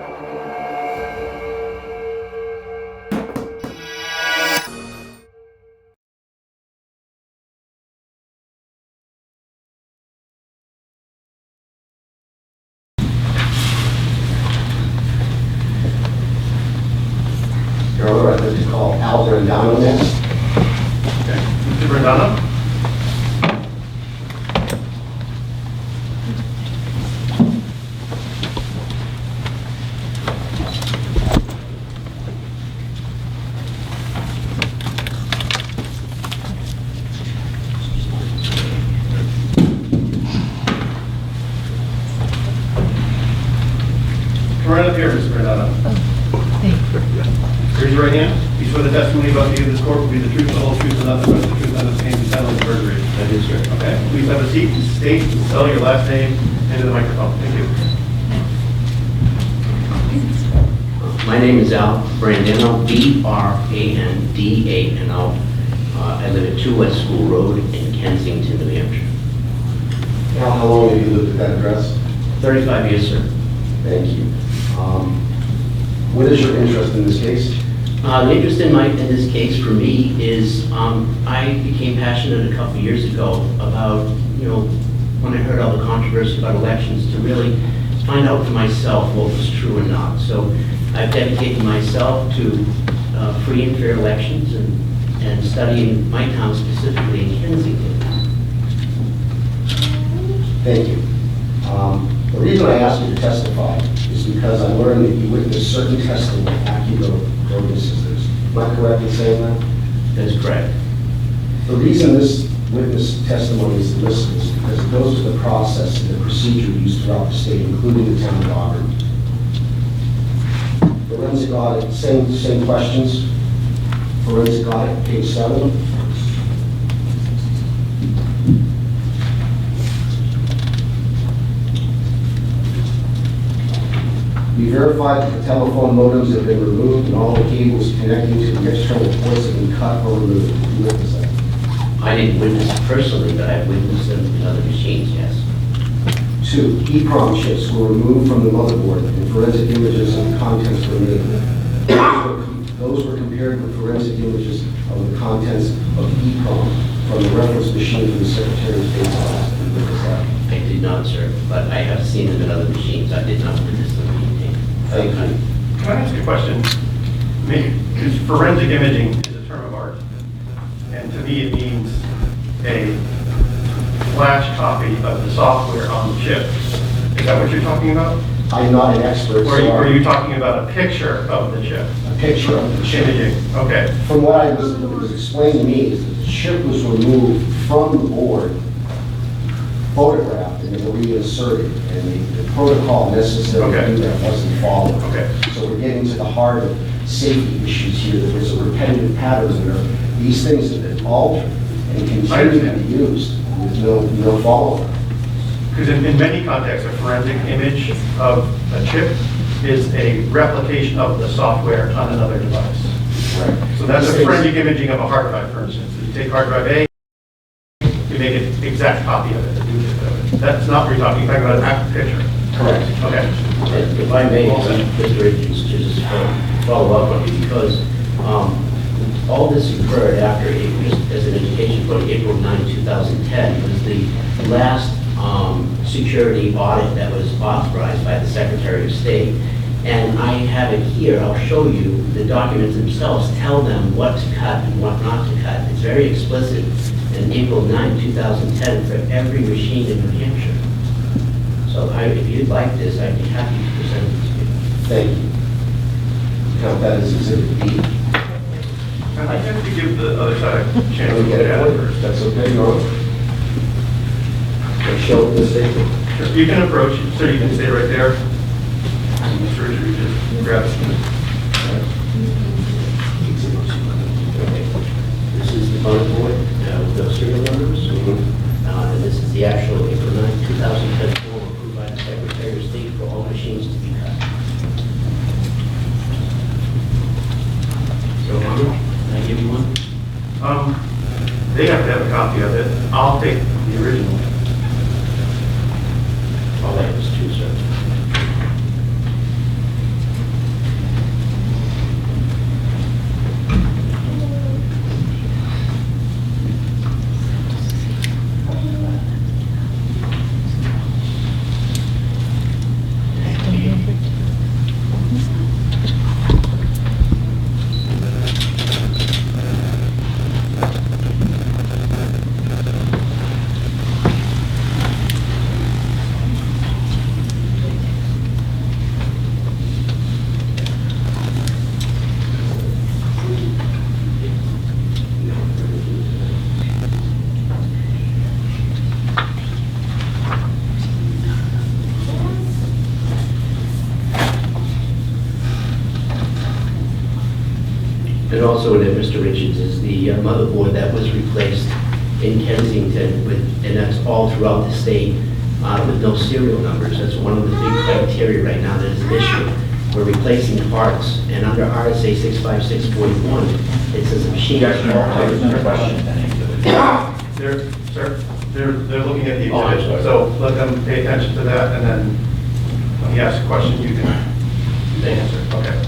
Your Honor, I'd like to call Al Brandano next. Okay. Mr. Brandano? Come right up here, Mr. Brandano. Raise your right hand. You swear the testimony about you in this court will be the truth, the whole truth, and nothing but the truth, and the same as that of the perjury. That is right. Okay, please have a seat and state and spell your last name into the microphone. Thank you. My name is Al Brandano, B-R-A-N-D-A-N-O. I live at 2 West School Road in Kensington, New Hampshire. Al, how long have you lived at that address? 35 years, sir. Thank you. What is your interest in this case? The interest in this case for me is I became passionate a couple of years ago about, when I heard all the controversy about elections, to really find out for myself what was true and not. So I've dedicated myself to free and fair elections and studying my town, specifically in Kensington. Thank you. The reason I asked you to testify is because I learned that you witnessed certain testing at AccuVote Sisters. Am I correct in saying that? That is correct. The The reason this witness testimony is listed is because it goes to the process and the procedure used throughout the state, including the town of Auburn. Forensic audit, same questions. Forensic audit, page 7. We verified that the telephone modems have been removed and all the cables connecting to the external ports have been cut or removed. You witnessed that? I didn't witness it personally, but I've witnessed them in other machines, yes. 2, EEPROM chips were removed from the motherboard and forensic images of the contents were made. Those were compared with forensic images of the contents of EEPROM from the reference machine for the Secretary of State's office. You witnessed that? I did not, sir, but I have seen them in other machines. I did not witness them being taken. Thank you. Can I ask you a question? Because forensic imaging is a term of art, and to me it means a flash copy of the software on the chip. Is that what you're talking about? I'm not an expert, Or so are you talking about a picture of the chip? a picture of the chip. Imaging, okay. From what was explained to me is that the chip was removed from the board, photographed, and then reinserted, and the protocol necessary to do that wasn't followed. Okay. So we're getting to the heart of safety issues here, that there's a repetitive pattern where these things have been altered and continue to be used with no follow-up. Because in many contexts, a forensic image of a chip is a replication of the software on another device. Right. So that's a forensic imaging of a hard drive, for instance. You take hard drive A, you make an exact copy of it, a duplicate of it. That's not what you're talking about an actual picture. Correct. Okay. If I may, Mr. Richards, just follow up on you, because all this occurred after, just as an indication, for April 9, 2010, was the last security audit that was authorized by the Secretary of State. And I have it here. I'll show you. The documents themselves tell them what to cut and what not to cut. It's very explicit in April 9, 2010 for every machine in New Hampshire. So if you'd like this, I'd be happy to present it to you. Thank you. Count that as Exhibit B. I'd have to give the other side a chance to Let me look get it at for it you. first. That's okay, Your Honor. Show the statement. Sure. You can approach, so you can stay right there. Mr. Richards, just grab it. This is the motherboard with those serial numbers. And this is the actual April 9, 2010 form approved by the Secretary of State for all machines to be cut. So, can I give you one? They have to have a copy of it. I'll take the original. All I have is 2, sir. And also that Mr. Richards is the motherboard that was replaced in Kensington with, and that's all throughout the state with no serial numbers. That's one of the big criteria right now that is an issue. We're replacing parts, and under RSA 65641, it says a machine. There's no question. They're looking at the Oh, I'm exhibit, sorry. so let them pay attention to that, and then when he asks a question, you can answer. Okay.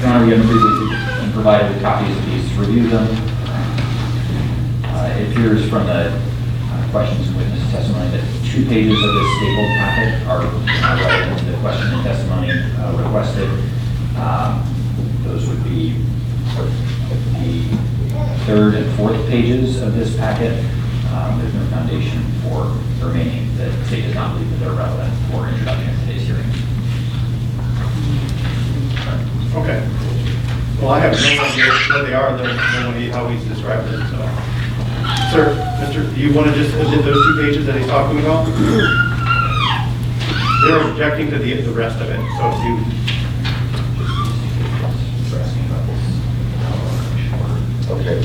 Your Honor, we have previously been provided with copies of these to review them. It appears from the questions and witness testimony that 2 pages of this stapled packet are relevant to the question and testimony requested. Those would be the 3rd and 4th pages of this packet. There's no foundation for the remaining. The state does not believe that they're relevant for introduction in today's hearing. Okay. Well, I have no idea what they are, how he's described it, so. Sir, do you want to just edit those 2 pages that he's talking about? They're objecting to the rest of it, so if you, Okay.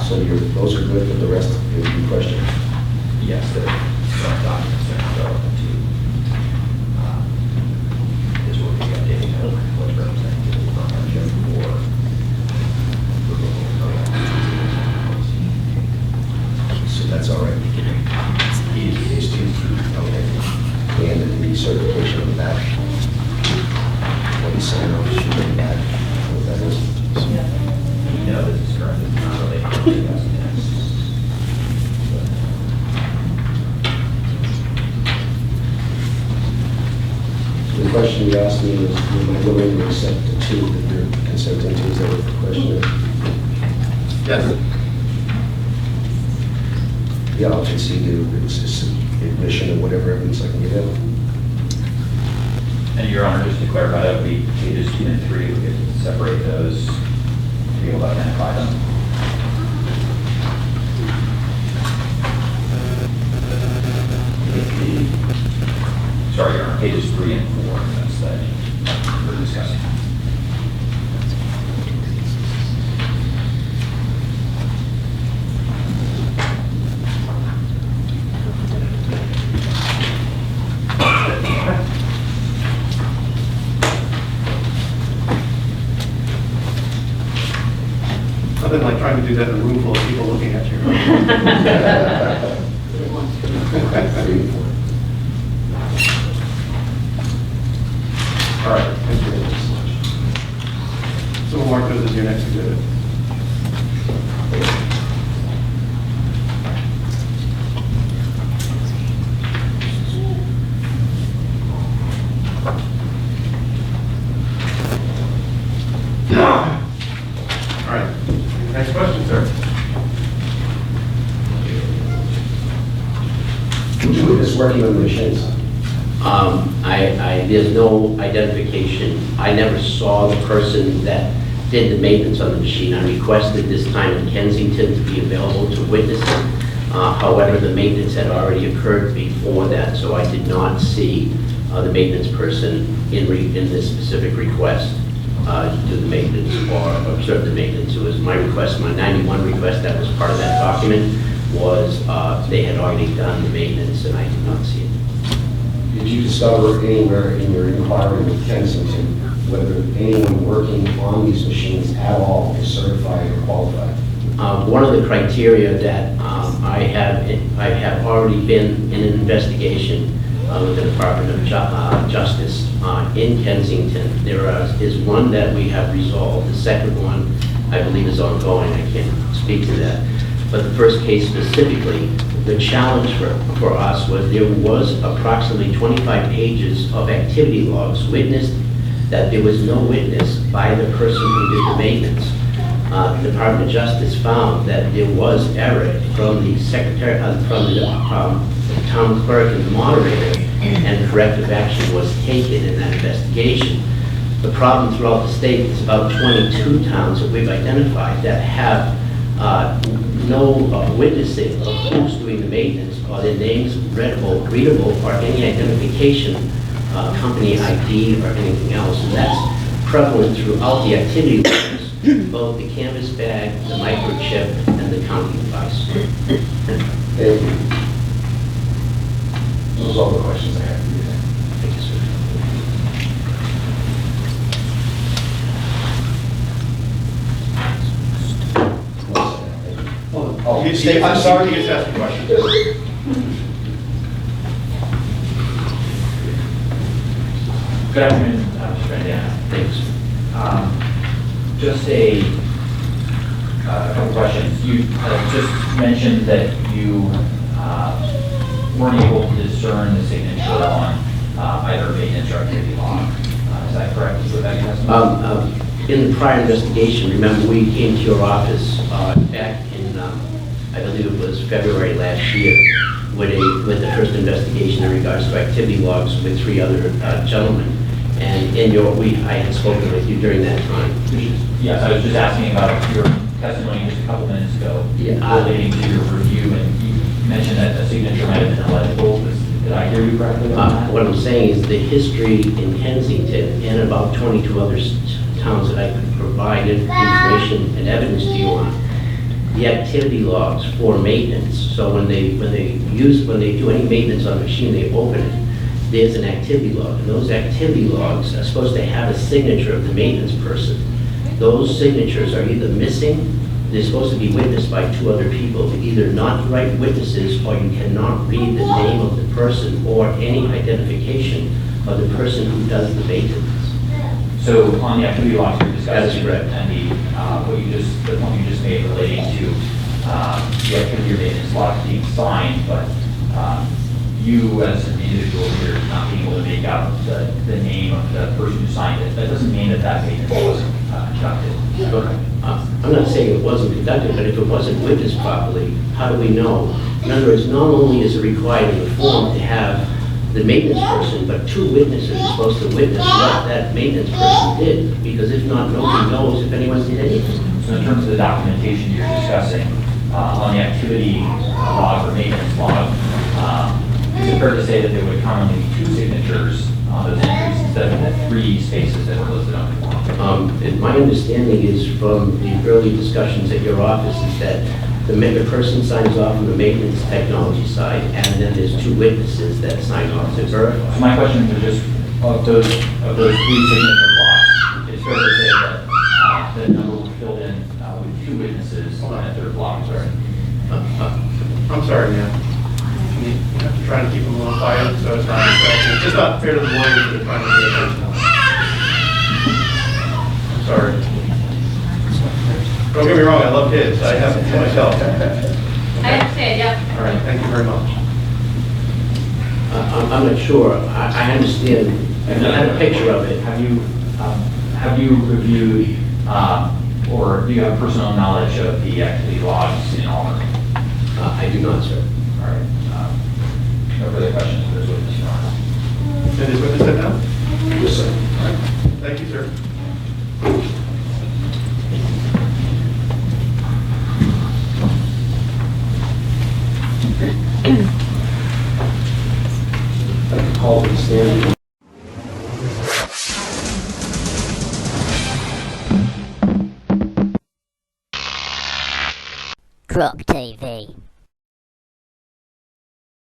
So those are good, but the rest is the question. Yes, the documents that are relevant to this will be updating what's represented in the partnership for So that's all right. These 2, okay. And the certification on the back. What he's saying on the sheet on the back, what that is. No, this is correct. It's not related to 2010. The question you asked me was, am I willing to accept the 2 that you're consenting to? Is that what the question is? yes. Yeah, I'll concede to it's just admission of whatever evidence I can get out. And Your Honor, just to clarify, that would be pages 2 and 3. We could separate those to be able to identify them. Sorry, Your Honor, pages 3 and 4, that's that we're discussing. Nothing like trying to do that in a room full of people looking at you. 3 and 4. All right, thank you. So we'll mark those as your next exhibit. All right, next question, sir. Who is working on the machines? There's no identification. I never saw the person that did the maintenance on the machine. I requested this time in Kensington to be available to witness it. However, the maintenance had already occurred before that, so I did not see the maintenance person in this specific request to do the maintenance or observe the maintenance. It was my request, my 91 request that was part of that document was they had already done the maintenance and I did not see it. Did you discover anywhere in your inquiry with Kensington whether anyone working on these machines at all is certified or qualified? One of the criteria that I have already been in an investigation with the Department of Justice in Kensington. There is one that we have resolved. The second one, I believe, is ongoing. I can't speak to that. But the first case specifically, the challenge for us was there was approximately 25 pages of activity logs witnessed that there was no witness by the person who did the maintenance. The Department of Justice found that there was error from the secretary, from the town clerk and the moderator, and corrective action was taken in that investigation. The problem throughout the state is about 22 towns that we've identified that have no witnessing of who's doing the maintenance, or their names readable, or any identification, company ID or anything else. And that's prevalent throughout the activity logs, both the canvas bag, the microchip, and the counting device. Thank you. Those are all the questions I have for you. Thank you, sir. Oh, I'm sorry. You just asked a question. Good afternoon, Mr. Brandano. Thanks. Just a couple questions. You just mentioned that you weren't able to discern the signature on either maintenance or activity log. Is that correct? Is that your testimony? In the prior investigation, remember, we came to your office back in, I believe it was February last year, with the first investigation in regards to activity logs with 3 other gentlemen. And I had spoken with you during that time. Yes, I was just asking about your testimony just a couple minutes ago, Yeah. relating to your review, and you mentioned that the signature might have been illegible. Did I hear you correctly on that? What I'm saying is the history in Kensington and about 22 other towns that I could provide information and evidence to you on, the activity logs for maintenance. So when they do any maintenance on a machine, they open it. There's an activity log, and those activity logs are supposed to have a signature of the maintenance person. Those signatures are either missing, they're supposed to be witnessed by 2 other people, either not the right witnesses, or you cannot read the name of the person or any identification of the person who does the maintenance. So on the activity logs you're discussing, That is correct. and the point you just made relating to the activity or maintenance log being signed, but you as an individual here not being able to make out the name of the person who signed it, that doesn't mean that maintenance wasn't conducted. I'm not saying it wasn't conducted, but if it wasn't witnessed properly, how do we know? In other words, not only is it required in the form to have the maintenance person, but 2 witnesses are supposed to witness what that maintenance person did, because if not, nobody knows if anyone did anything. So in terms of the documentation you're discussing, on the activity log or maintenance log, is it fair to say that there would commonly be 2 signatures on those entries instead of the 3 spaces that were listed on the form? And my understanding is from the early discussions at your office is that the person signs off on the maintenance technology side, and then there's 2 witnesses that sign off to verify. So my question is just, of those 3 signature blocks, it's fair to say that the number was filled in with 2 witnesses on that 3rd block, sorry. I'm sorry, man. You have to try to keep them a little quiet, so it's not distracting. It's just not fair to the lawyers that are trying to pay attention. I'm sorry. Don't get me wrong, I love kids. I have them myself. I understand, yeah. All right, thank you very much. I'm not sure. I understand. I had a picture of it. Have you reviewed, or do you have personal knowledge of the activity logs in Auburn? I do not, sir. All right. No further questions for this witness, Your Honor. Can this witness sit down? Yes, sir. All right. Thank you, sir. I can call the stand. Croc TV.